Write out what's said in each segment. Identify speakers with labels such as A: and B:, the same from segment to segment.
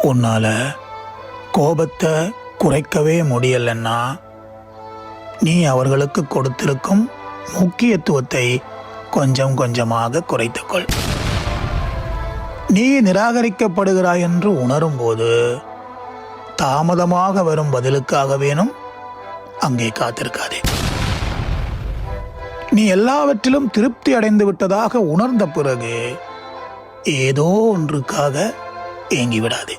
A: உன்னால கோபத்தை குறைக்கவே முடியலன்னா நீ அவர்களுக்கு கொடுத்திருக்கும் முக்கியத்துவத்தை கொஞ்சம் கொஞ்சமாக குறைத்துக்கொள். நீ நிராகரிக்கப்படுகிறாய் என்று உணரும் போது தாமதமாக வரும் பதிலுக்காக வேணும் அங்கே காத்திருக்காதே. நீ எல்லாவற்றிலும் திருப்தி அடைந்து விட்டதாக உணர்ந்த பிறகு ஏதோ ஒன்றுக்காக ஏங்கி விடாதே.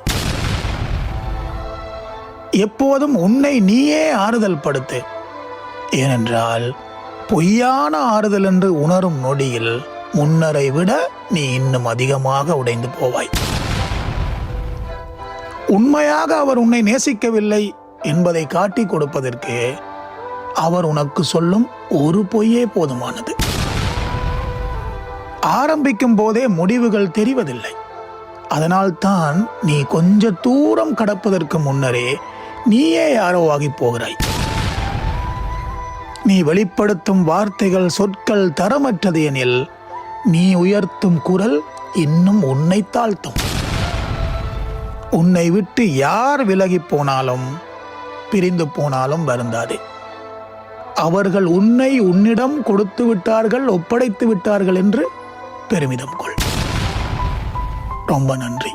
A: எப்போதும் உன்னை நீயே ஆறுதல் படுத்து. ஏனென்றால் பொய்யான ஆறுதல் என்று உணரும் நொடியில் முன்னரை விட நீ இன்னும் அதிகமாக உடைந்து போவாய். உண்மையாக அவர் உன்னை நேசிக்கவில்லை என்பதை காட்டி கொடுப்பதற்கு அவர் உனக்கு சொல்லும் ஒரு பொய்யே போதுமானது. ஆரம்பிக்கும் போதே முடிவுகள் தெரிவதில்லை. அதனால்தான் நீ கொஞ்ச தூரம் கடப்பதற்கு முன்னரே நீயே யாரோ ஆகி போகிறாய். நீ வெளிப்படுத்தும் வார்த்தைகள் சொற்கள் தரமற்றது எனில் நீ உயர்த்தும் குரல் இன்னும் உன்னை தாழ்த்தும். உன்னை விட்டு யார் விலகி போனாலும் பிரிந்து போனாலும் வருந்தாதே. அவர்கள் உன்னை உன்னிடம் கொடுத்து விட்டார்கள், ஒப்படைத்து விட்டார்கள் என்று பெருமிதம் கொள். ரொம்ப நன்றி.